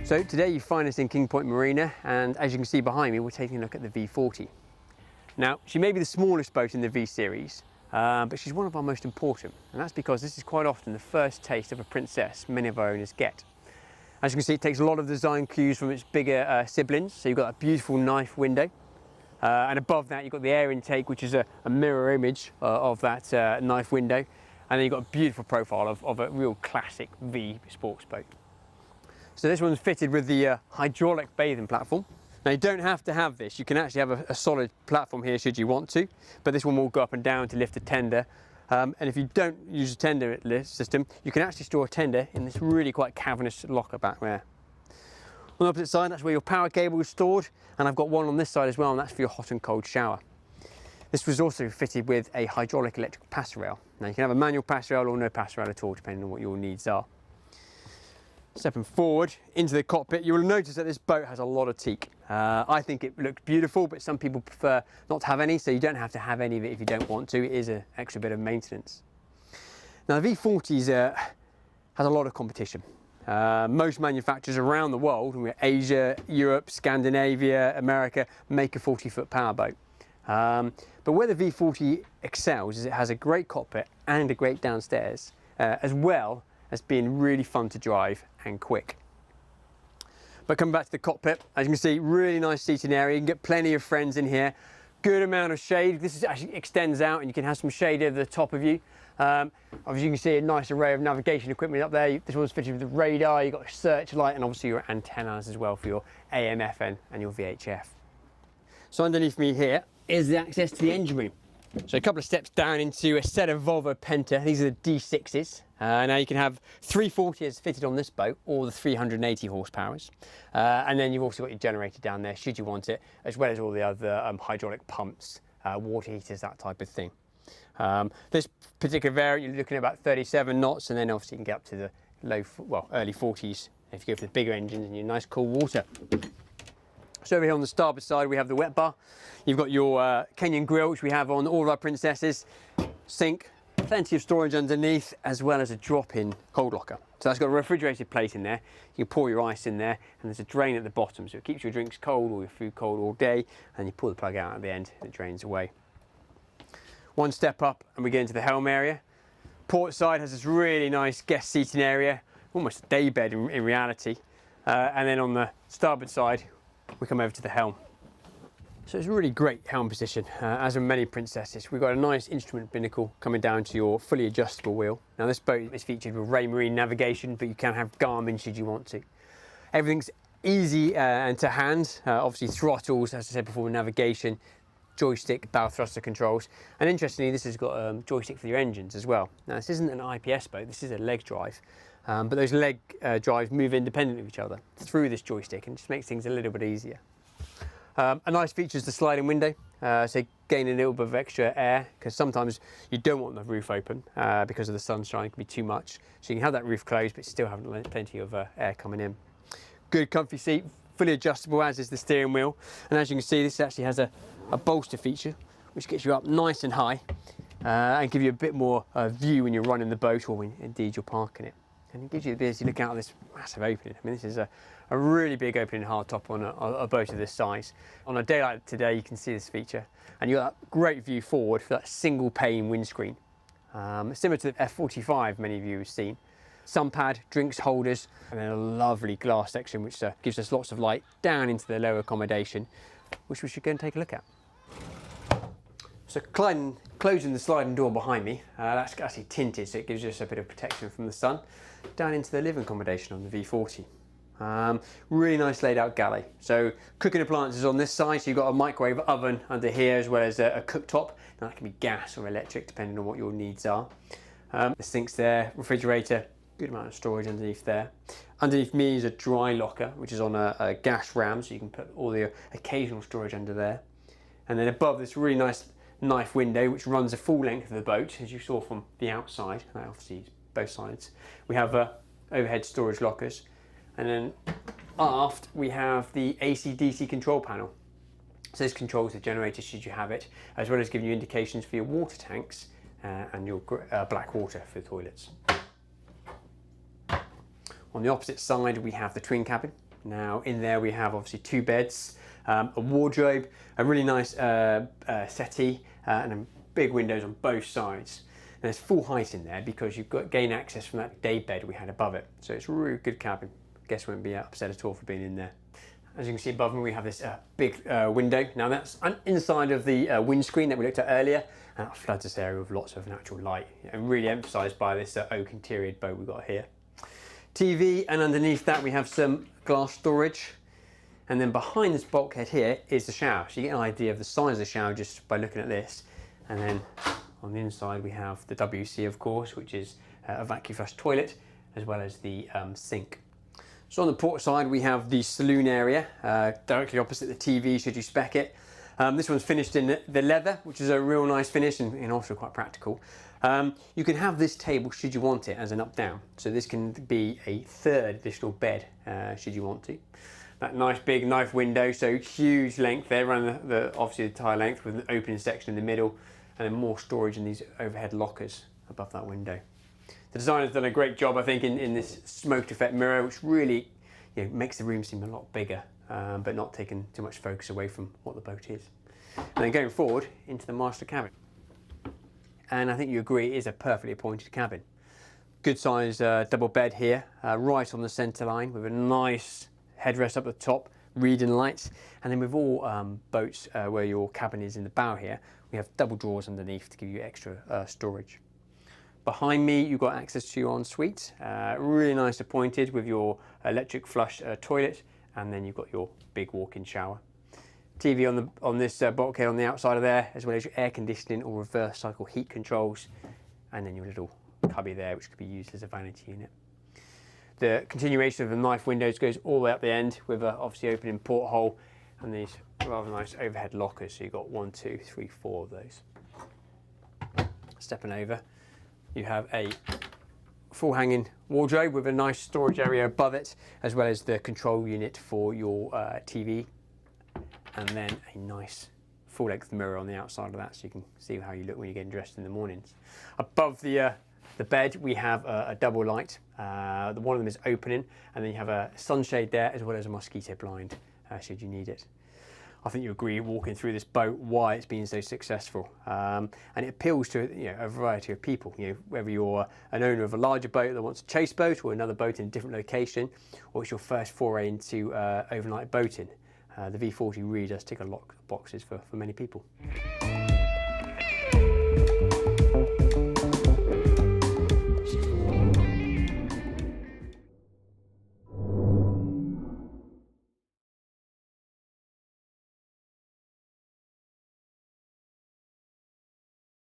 So today you find us in King Point Marina, and as you can see behind me, we're taking a look at the V40. Now, she may be the smallest boat in the V series, but she's one of our most important, and that's because this is quite often the first taste of a princess many of our owners get. As you can see, it takes a lot of design cues from its bigger siblings, so you've got a beautiful knife window, and above that you've got the air intake, which is a mirror image of that knife window, and then you've got a beautiful profile of a real classic V sports boat. So this one's fitted with the hydraulic bathing platform. Now you don't have to have this, you can actually have a solid platform here should you want to, but this one will go up and down to lift a tender. And if you don't use a tender lift system, you can actually store a tender in this really quite cavernous locker back there. On the opposite side, that's where your power cable is stored, and I've got one on this side as well, and that's for your hot and cold shower. This was also fitted with a hydraulic electric passer rail. Now you can have a manual passer rail or no passer rail at all, depending on what your needs are. Stepping forward into the cockpit, you will notice that this boat has a lot of teak. I think it looks beautiful, but some people prefer not to have any, so you don't have to have any of it if you don't want to. It is an extra bit of maintenance. Now the V40 has a lot of competition. Most manufacturers around the world, Asia, Europe, Scandinavia, America, make a 40-foot powerboat. But where the V40 excels is it has a great cockpit and a great downstairs, as well as being really fun to drive and quick. But coming back to the cockpit, as you can see, really nice seating area. You can get plenty of friends in here. Good amount of shade. This actually extends out and you can have some shade over the top of you. Obviously you can see a nice array of navigation equipment up there. This one's fitted with the radar, you've got a searchlight, and obviously your antennas as well for your AM, FM and your VHF. So underneath me here is the access to the engine room. So a couple of steps down into a set of Volvo Penta. These are the D6s. Now you can have 340s fitted on this boat, or the 380 horsepowers. And then you've also got your generator down there, should you want it, as well as all the other hydraulic pumps, water heaters, that type of thing. This particular variant, you're looking at about 37 knots, and then obviously you can get up to the early 40s if you go for the bigger engines and your nice cool water. So over here on the starboard side, we have the wet bar. You've got your Kenyan grill, which we have on all of our princesses, sink, plenty of storage underneath, as well as a drop-in cold locker. So that's got a refrigerated plate in there. You can pour your ice in there, and there's a drain at the bottom, so it keeps your drinks cold or your food cold all day, and you pull the plug out at the end, and it drains away. One step up, and we get into the helm area. Port side has this really nice guest seating area, almost a day bed in reality. And then on the starboard side, we come over to the helm. So it's a really great helm position, as in many princesses. We've got a nice instrument binnacle coming down to your fully adjustable wheel. Now this boat is featured with Ray Marine navigation, but you can have Garmin should you want to. Everything's easy and to hand. Obviously throttles, as I said before, navigation, joystick, bow thruster controls. And interestingly, this has got a joystick for your engines as well. Now this isn't an IPS boat, this is a leg drive. But those leg drives move independently of each other through this joystick, and just makes things a little bit easier. A nice feature is the sliding window, so gain a little bit of extra air, because sometimes you don't want the roof open because of the sunshine, it can be too much. So you can have that roof closed, but still have plenty of air coming in. Good comfy seat, fully adjustable, as is the steering wheel. And as you can see, this actually has a bolster feature, which gets you up nice and high and give you a bit more view when you're running the boat, or when indeed you're parking it. And it gives you the ability to look out at this massive opening. I mean, this is a really big opening hardtop on a boat of this size. On a day like today, you can see this feature, and you've got that great view forward for that single pane windscreen. Similar to the F45 many of you have seen. Sun pad, drinks holders, and then a lovely glass section which gives us lots of light down into the lower accommodation, which we should go and take a look at. So closing the sliding door behind me, that's actually tinted, so it gives us a bit of protection from the sun, down into the living accommodation on the V40. Really nice laid out galley. So cooking appliances on this side, so you've got a microwave oven under here, as well as a cooktop. Now that can be gas or electric depending on what your needs are. The sink's there, refrigerator, good amount of storage underneath there. Underneath me is a dry locker, which is on a gas ram, so you can put all the occasional storage under there. And then above, this really nice knife window, which runs the full length of the boat, as you saw from the outside. That obviously is both sides. We have overhead storage lockers, and then aft we have the AC/DC control panel. So this controls the generator should you have it, as well as giving you indications for your water tanks and your black water for the toilets. On the opposite side, we have the twin cabin. Now in there we have obviously 2 beds, a wardrobe, a really nice settee, and big windows on both sides. And there's full height in there because you've got gain access from that day bed we had above it. So it's a really good cabin. Guests won't be upset at all for being in there. As you can see above me, we have this big window. Now that's inside of the windscreen that we looked at earlier, and that floods this area with lots of natural light, and really emphasised by this oak interior boat we've got here. TV, and underneath that we have some glass storage, and then behind this bulkhead here is the shower. So you get an idea of the size of the shower just by looking at this. And then on the inside we have the WC, of course, which is a vacuum flush toilet, as well as the sink. So on the port side we have the saloon area, directly opposite the TV should you spec it. This one's finished in the leather, which is a real nice finish and also quite practical. You can have this table should you want it as an up-down. So this can be a 3rd additional bed should you want to. That nice big knife window, so huge length there, around obviously the entire length with an opening section in the middle, and then more storage in these overhead lockers above that window. The designer's done a great job, I think, in this smoked effect mirror, which really makes the room seem a lot bigger, but not taking too much focus away from what the boat is. And then going forward into the master cabin. And I think you agree it is a perfectly appointed cabin. Good size double bed here, right on the centre line, with a nice headrest up the top, reading lights, and then with all boats where your cabin is in the bow here, we have double drawers underneath to give you extra storage. Behind me you've got access to your ensuite, really nice appointed with your electric flush toilet, and then you've got your big walk-in shower. TV on this bulkhead on the outside of there, as well as your air conditioning or reverse cycle heat controls, and then your little cubby there, which could be used as a vanity unit. The continuation of the knife windows goes all the way up the end with obviously opening porthole and these rather nice overhead lockers. So you've got 1, 2, 3, 4 of those. Stepping over, you have a full hanging wardrobe with a nice storage area above it, as well as the control unit for your TV, and then a nice full length mirror on the outside of that so you can see how you look when you're getting dressed in the mornings. Above the bed we have a double light. One of them is opening, and then you have a sunshade there as well as a mosquito blind should you need it. I think you agree walking through this boat why it's been so successful, and it appeals to a variety of people. Whether you're an owner of a larger boat that wants a chase boat or another boat in a different location, or it's your first foray into overnight boating, the V40 really does tick a lot of boxes for many people.